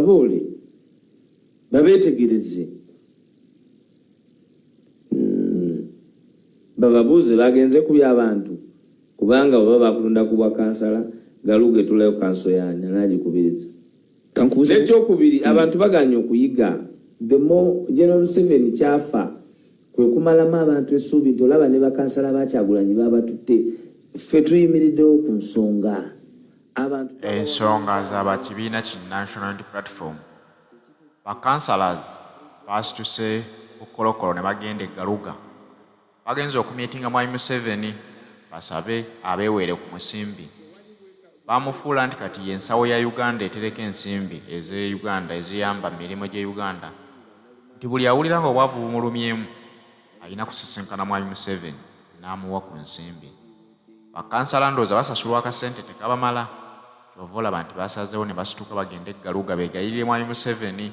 bababoole babeetegereze bababuuze bagenze ku by'abantu kubanga baba bakulonda ku bwa kansala galuge tulayo kanso yani anagikubiriza n'ekyokubiri abantu baganya okuyiga the more General Museveni kyafa kwe kumalamu abantu essuubi nti olaba ne bakansala bakyagulanyi babatute ffe tuyimiriddewo ku nsonga abantu ensonga z'abakibiina ki National Unity Platform bakansalas basituse bukolokolo ne bagenda eggaluga bagenza okumiitinga mwami Museveni basabe abeeweere ku musimbi bamufuula nti kati yensawo ya Uganda etereka ensimbi ez'e Uganda eziyamba mirimu gye Uganda nti buli awulira nga obwavu bumulumyemu alina kusisinkana mwami Museveni n'amuwa ku nsimbi bakansala ndowooza basasulwa akasente tekabamala kyova olaba nti basazeewo ne basituka bagenda eggaluga beegayirire mwami Museveni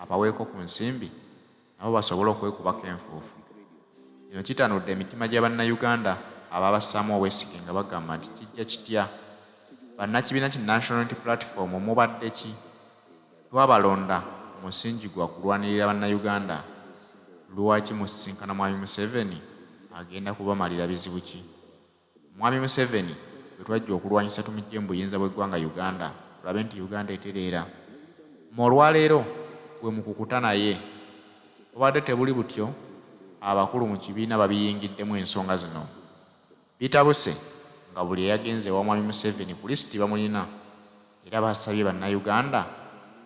abaweeko ku nsimbi nabo basobole okwekubako enfuufu kino kitanudde emitima gy'abannayuganda ababassaamu obwesige nga bagamba nti kijja kitya bannakibiina ki National Unity Platform omubadde ki twabalonda omusingi gwa kulwanirira bannayuganda Lwaki musisinkana mwami Museveni agenda kubamalira bizibu ki mwami Museveni bwe twajja okulwanyisa tumijje mu buyinza bw'eggwanga Uganda tulabe nti Uganda etereera mu olwaleero bwe mukukuta naye obadde tebuli butyo abakulu mu kibiina babiyingiddemu ensonga zino bitabuse nga buli eyagenze wa mwami Museveni ku lisiti bamulina era basabye bannayuganda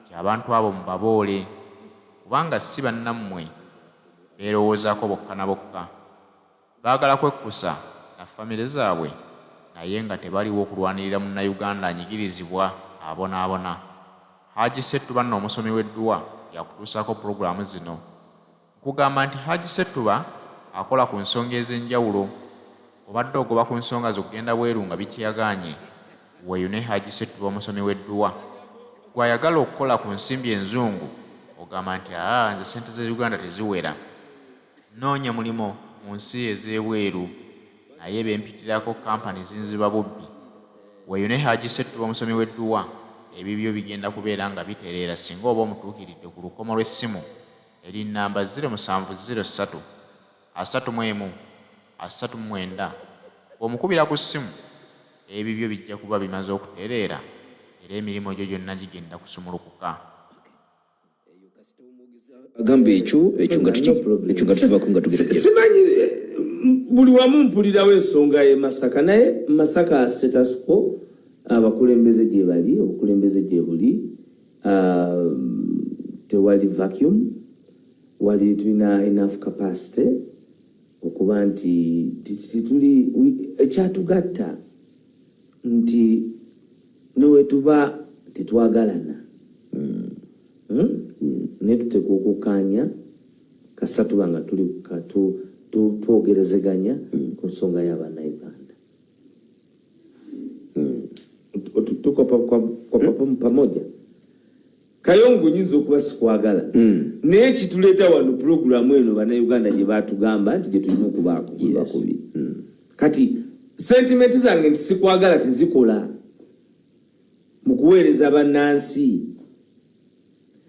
nti abantu abo mubaboole kubanga si bannammwe beerowoozaako bokka na bokka baagala kwekkusa na famire zaabwe naye nga tebaliwo okulwanirira munnayuganda anyigirizibwa abonaabona Haji Ssettuba nno omusomi w'edduwa yakutuusaako pulogulaamu zino nkugamba nti Haji Ssettuba akola ku nsonga ez'enjawulo obadde ogoba ku nsonga z'okugenda bweru nga bikyagaanye weeyo ne Haji Ssettuba omusomi w'edduwa gw'ayagala okukola ku nsimbi enzungu ogamba nti nze ssente z'e Uganda teziwera noonya mulimo mu nsi ez'ebweru naye bempitirako kampani zinziba bubbi weeyo ne Haji Ssettuba omusomi w'edduwa ebibyo bigenda kubeera nga bitereera singa oba omutuukiridde ku lukomo lw'essimu eri nnamba 0703 31 39 bw'omukubira ku ssimu ebibyo bijja kuba bimaze okutereera era emirimu gyo gyonna gigenda kusumulukuka agambe ekyo nga tukivaako nga tugenda simanyi buli wamu mpulirawo ensonga ye Masaka naye Masaka status quo abakulembeze gye bali obukulembeze gye buli tewali vacuum wali tulina enough capacity okuba nti tituli ekyatugatta nti newe tuba tetwagalana ne tuteeka okukkaanya kasa tuba nga tuli twogerezeganya ku nsonga y'abannayuganda tuko pamoja Kayongo nyinza okuba sikwagala naye kituleeta wano pulogulaamu eno bannayuganda gye baatugamba nti gye tulina okubaako kubi kati sentimenti zange nti sikwagala tezikola mu kuweereza bannansi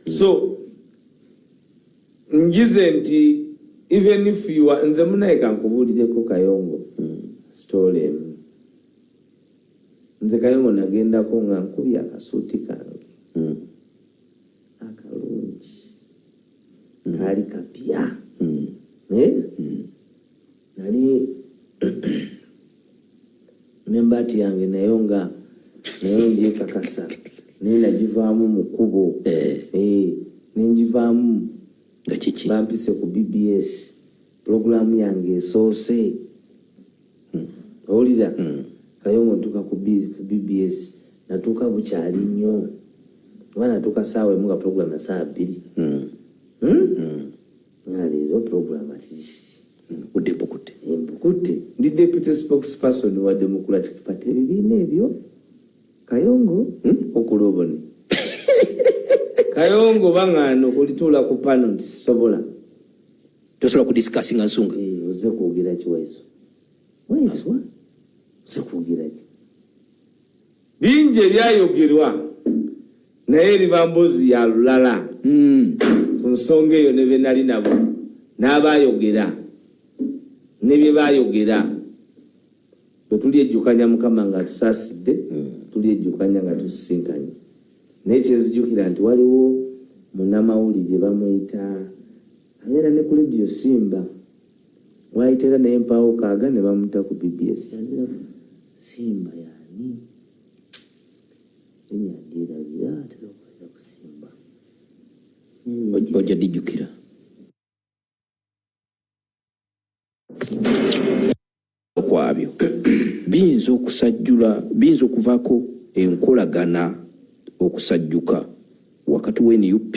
so njize nti even if you are nze munaye kankubuulireko Kayongo story emu nze Kayongo nagendako nga nkubye akasuuti kange akalungi kaali kapya nali nembaati yange nayo nga nayo ndyekakasa naye nagivaamu mu kkubo nenjivaamu nga kiki bampise ku BBS pulogulaamu yange esoose owulira Kayongo ntuuka ku BBS natuuka bukyali nnyo oba natuuka saawa emu nga pulogulaamu ya saa 2 leero pulogulaamu atisi embukutte ndi deputy spokesperson wa Democratic Party ebibiina ebyo Kayongo okulobone Kayongo bangano kulituula ku pano nti sisobola tosobola kudiscussinga nsonga oze kwogera ki Waiswa oze kwogera ki bingi ebyayogerwa naye liba mbuzi ya lulala ku nsonga eyo ne be nali nabo n'abaayogera ne bye baayogera bwe tulyejjukanya Mukama nga tusaasidde tulyejjukanya nga tusisinkanye naye kyenzijjukira nti waliwo munnamawulire bamuyita abeera ne ku leediyo Simba waayitera naye mpaawo kaaga ne bamuta ku BBS yanira Simba yaani enyandirabira atera okweza ku Simba ojja dijjukira kwabyo biyinza okusajjula biyinza okuvaako enkolagana okusajjuka wakati w'NUP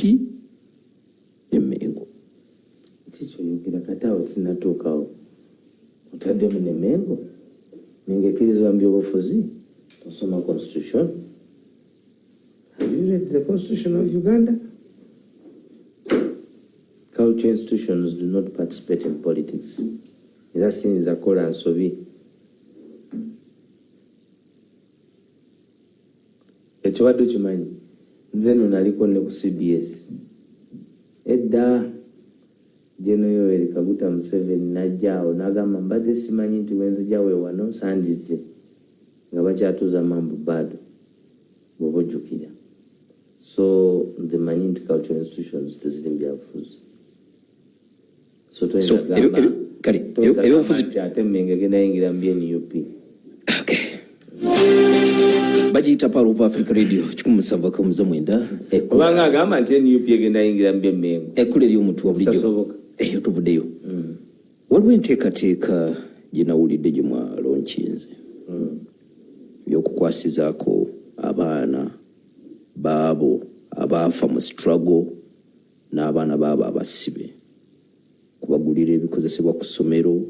n'Emmengo kikyoyogera kati awo sinatuukawo otaddemu n'Emmengo nengekkirizibwa mu byobufuzi tosoma constitution. Have you read the constitution of Uganda? Culture institutions do not participate in politics. Era siyinza kola nsobi. Ekibadde kimanyi nze nno naliko ne ku CBS edda General Yoweri Kaguta Museveni najjaawo n'agamba mbadde simanyi nti wenzija we wano sandize nga bakyatuza mambo bado bw'oba ojjukira. So nze manyi nti cultural institutions teziri mu byabufuzi. So ate Mmengo egenda yingira mu NUP. bagiyita Power of Africa Radio 17.9 kubanga agamba nti NUP egenda yingira mu Mmengo ekkulu ery'omuntu wa bulijjo eyo tuvuddeyo waliwo enteekateeka gye nawulidde gye mwalonkinze y'okukwasizaako abaana baabo abaafa mu struggle n'abaana baabo abasibe kubagulira ebikozesebwa ku ssomero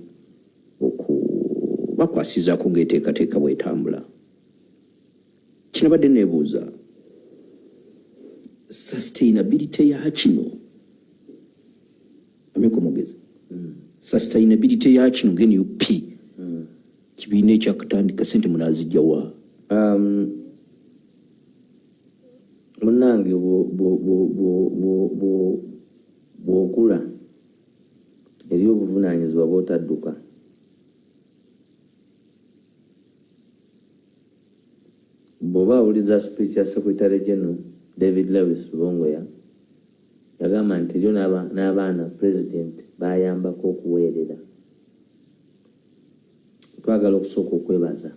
okubakwasizaako ng'enteekateeka bw'etambula. Kinabadde neebuuza sustainability ya kino ameko mugezi sustainability ya kino ng'NUP kibiina ekyakutandika sente munaazijjawa munnange bw'okula eri obuvunaanyizibwa bw'otadduka. Bw'oba awuliza speech ya Secretary General David Lewis Bongoya yagamba nti eryo n'abaana President bayambako okuweerera. Twagala okusooka okwebaza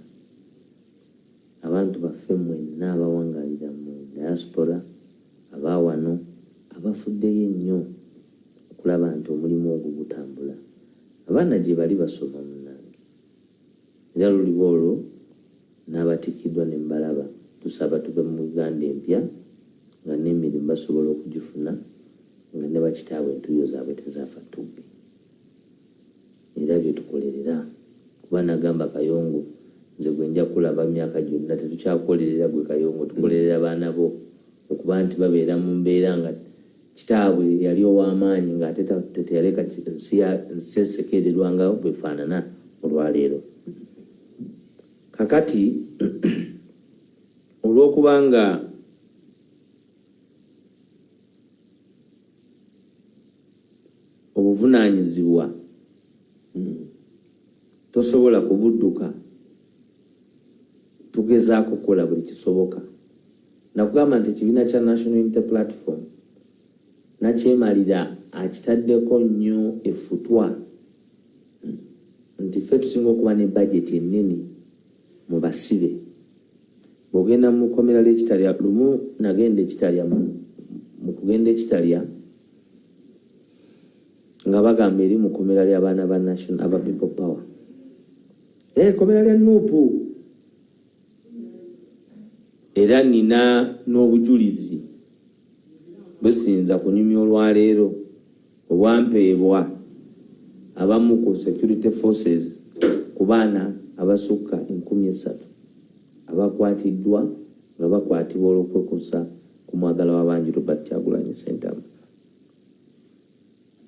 abantu baffe mwenna abawangalira mu diaspora abaawano abafuddeyo ennyo okulaba nti omulimu ogwo gutambula. Abaana gye bali basoma munnange era luliwo olwo n'abatikiddwa ne mbalaba tusaba tuve mu Uganda empya nga n'emirimu basobola okugifuna nga ne bakitaabwe entuuyo zaabwe tezaafa ttubbi. Era bye tukolerera kuba nagamba Kayongo nze gwe nja kulaba myaka gyonna tetukyakolerera gwe Kayongo tukolerera baana bo okuba nti babeera mu mbeera nga kitaabwe yali ow'amaanyi ng'ate teyaleka nsi esekererwa nga bwefaanana olwaleero. Kakati olw'okuba nga obuvunaanyizibwa tosobola kubudduka tugezaako kukola buli kisoboka. Nakugamba nti ekibiina kya National Unity Platform nakyemalira akitaddeko nnyo effutwa nti ffe tusinga okuba ne budget ennene mu basibe. Bw'ogenda mu kkomera ly'ekitalya lumu nagenda ekitalya mu kugenda ekitalya nga bagamba eri mu kkomera ly'abaana ba national aba people power kkomera lya Nup era nina n'obujulizi businza kunyumya olwaleero obwampeebwa abamu ku security forces ku baana abasukka 13 abakwatiddwa nga bakwatibwa olw'okwekusa ku mwagala w'abangi Robert Kyagulanyi Ssentamu.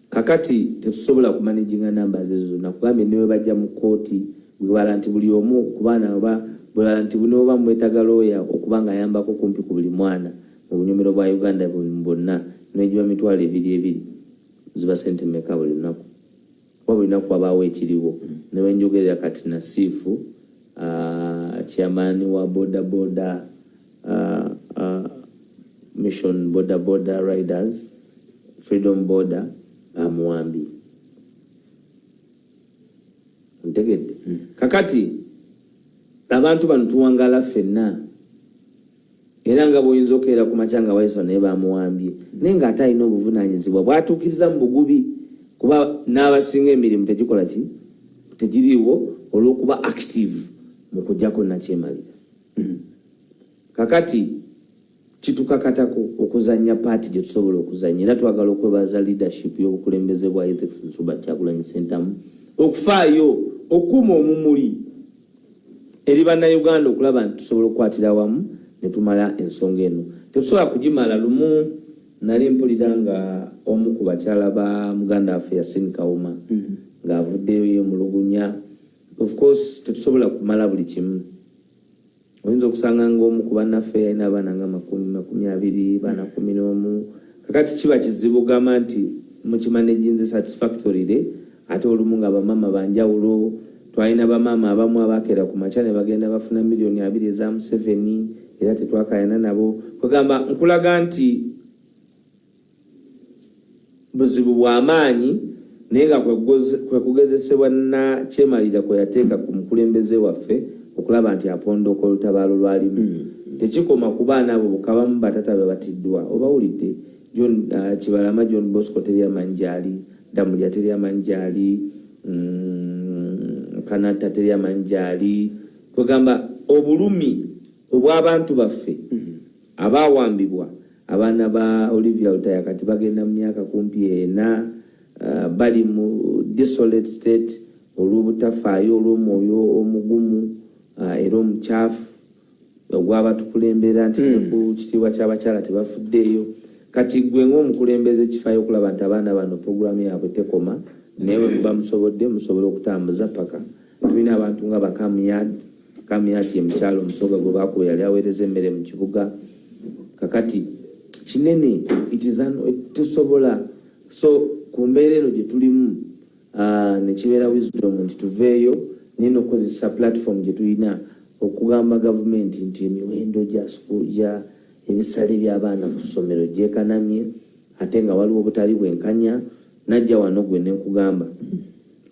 Kakati tetusobola kumanaginga numbers ezo zonna kugambye ne bwe bajja mu kkooti bwebala nti buli omu ku baana bwebala nti bw'oba mwetaaga looya okuba nga ayambako kumpi ku buli mwana obunyumiro bwa Uganda bonna n'egiba mitwalo 2 ziba sente mmeka buli lunaku kuba buli lunaku wabaawo ekiriwo ne bwe njogerera kati Nasiifu chairman wa boda mission boda riders freedom border amuwambi ntegedde kakati abantu bano tuwangala ffenna era nga bw'oyinza okukeera ku makya nga Waiswa naye bamuwambye naye ng'ate alina obuvunaanyizibwa bw'atuukiriza mu bugubi kuba n'abasinga emirimu tegikola ki tegiriiwo olw'okuba active mu kujjako nakyemalira kakati kitukakatako okuzannya paati gye tusobola okuzannya era twagala okwebaza leadership y'obukulembeze bwa His Excellency Robert Kyagulanyi Ssentamu okufaayo okuuma omumuli eri bannayuganda okulaba nti tusobola okukwatira wamu ne tumala ensonga eno tetusobola kugimala lumu nali mpulira nga omu ku bakyala ba muganda waffe Yasin Kawuma ng'avuddeyo yemulugunya of course tetusobola kumala buli kimu oyinza okusanga ng'omu ku bannaffe alina abaana nga 20 baana 11 kakati kiba kizibu gamba nti mukimaneginze satisfactorily ate olumu nga bamama banjawulo twalina bamama abamu abakeera ku makya ne bagenda bafuna $2 million eza Museveni era tetwakayana nabo kwegamba nkulaga nti buzibu bw'amaanyi naye nga kwe kugezesebwa na kyemalira kwe yateeka ku mukulembeze waffe okulaba nti apondoka olutabaalo lwalimu tekikoma ku baana abo bukabamu batata be batiddwa obawulidde John Kibalama John Bosco teriamanyi gyali Damulya teriamanyi gyali Kanata teriamanyi gyali kwegamba obulumi obw'abantu baffe abaawambibwa abaana ba Olivia Lutaya kati bagenda mu myaka kumpi 4 bali mu desolate state olw'obutafaayo olw'omwoyo omugumu era omukyafu ogwabatukulembera nti ku kitiibwa ky'abakyala tebafuddeeyo kati gwe ng'omukulembeze kifaayo okulaba nti abaana bano puroguramu yaabwe tekoma naye bwe muba musobola okutambuza paka tulina abantu nga bakamyati emukyalo omusoga gwe baakuba yali aweereza emmere mu kibuga kakati kinene tusobola so ku mbeera eno gye tulimu nekibeera wisdom nti tuveeyo naye n'okukozesa platform gye tulina okugamba gavumenti nti emiwendo gya ebisale by'abaana ku ssomero gyekanamye ate nga waliwo obutali bwenkanya najja wano gwe nenkugamba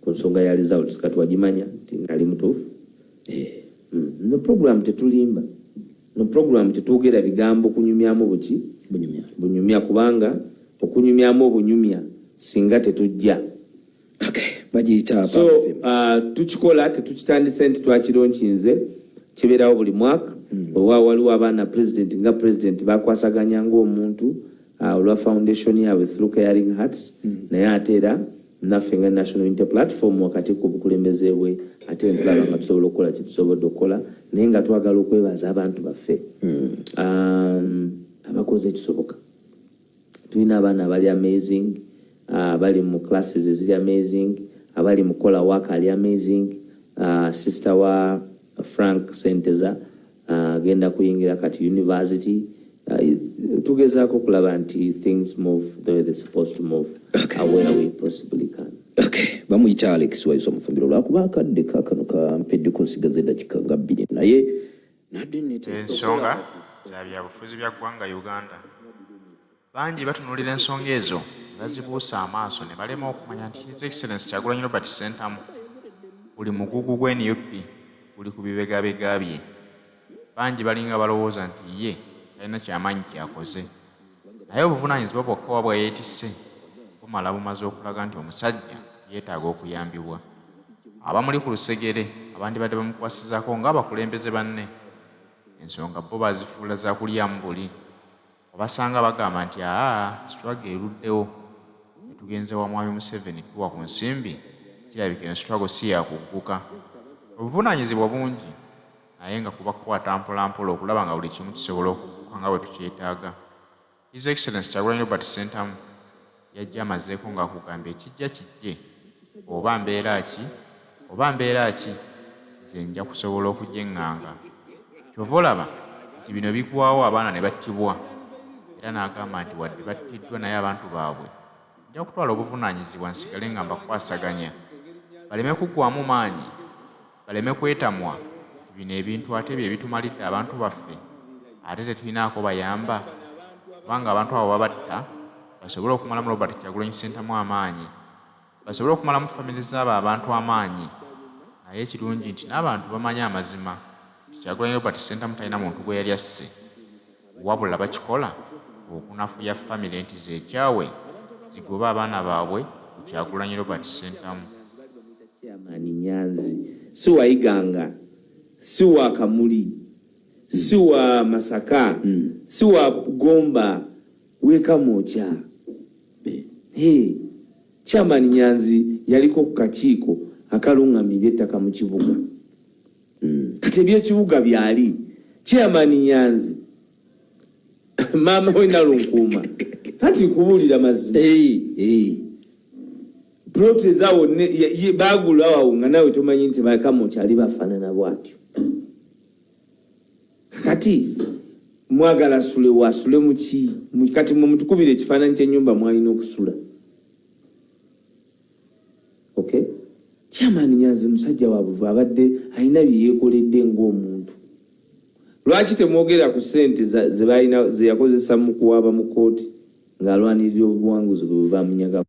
ku nsonga ya results kati wagimanya nti nali mutuufu no program tetulimba no program tetwogera bigambo kunyumyamu buki bunyumya kubanga okunyumyamu obunyumya singa tetujja bagiyita so tukikola tetukitandise nti twakironkinze kibeerawo buli mwaka oba waliwo abaana president nga president bakwasaganya ng'omuntu olwa foundation yaabwe through caring hearts naye ate era naffe nga national unity platform wakati ku bukulembeze bwe ate nkulaba nga tusobola okukola kyetusobodde okukola naye nga twagala okwebaza abantu baffe abakoze ekisoboka tulina abaana abali amazing abali mu classes eziri amazing abali mu kola waka ali amazing sister wa Frank Senteza agenda kuyingira kati university tugezaako okulaba nti things move the way they're supposed to move where we possibly can. Bamuyita Alex Waiswa Mufumbiro lwakuba akadde kaakano kampedde ku nsigaza eddakiika nga 2 naye ensonga za byabufuzi bya ggwanga Uganda bangi batunuulira ensonga ezo bazibuusa amaaso ne balema okumanya nti His Excellency Kyagulanyi Robert Ssentamu buli mugugu gwe NUP guli ku bibegabega bye bangi balinga balowooza nti ye talina kyamaanyi kyakoze naye obuvunaanyizibwa bwokka bwe yeetisse bumala bumaze okulaga nti omusajja yeetaaga okuyambibwa abamuli ku lusegere abandi badde bamukwasizaako ng'abakulembeze banne ensonga bo bazifuula za kulyamu buli obasanga bagamba nti struggle eruddewo tetugenze wa mwami Museveni tuwa ku nsimbi kirabika struggle si yakugguka obuvunaanyizibwa bungi naye nga kuba kukwata mpolampola okulaba nga buli kimu kisobola okugguka nga bwe tukyetaaga. His Excellency Kyagulanyi Robert Ssentamu yajja amazeeko ng'akugamba ekijja kijje oba mbeera ki nze nja kusobola okugyeŋŋanga kyova olaba nti bino bigwawo abaana ne battibwa era n'agamba nti wadde battiddwa naye abantu baabwe nja kutwala obuvunaanyizibwa nsigale nga mbakwasaganya baleme kuggwamu maanyi baleme kwetamwa bino ebintu ate bye bitumalidde abantu baffe ate tetulinaako bayamba kubanga abantu abo babatta basobole okumalamu Robert Kyagulanyi Ssentamu amaanyi basobole okumalamu famire z'abo abantu amaanyi naye ekirungi nti n'abantu bamanyi amazima Kyagulanyi Robert Ssentamu talina muntu gwe yali asse wabula bakikola okunafuya famire nti zeekyawe zigoba abaana baabwe ku Kyagulanyi Robert Ssentamu. Chairman Nyanzi si Waiganga si wa Kamuli si wa Masaka si wa Gomba weka moja Chairman Nyanzi yaliko ku kakiiko akalungamya ettaka mu kibuga kati ebyekibuga byali Chairman Nyanzi mama we Nalunkuuma kati kubuulira mazima ploti zaawo baagula awo nga nawe tomanyi nti balekamu kyali bafaanana bwatyo kati mwagala asule wasule muki kati mutukubire ekifaananyi ky'ennyumba mwalina okusula okay Chairman Nyanzi musajja wabuvu abadde alina bye yeekoledde ng'omuntu lwaki temwogera ku ssente ze yakozesa mu kuwaaba mu kooti ng'alwanirira obuwanguzi bwe bamunyaga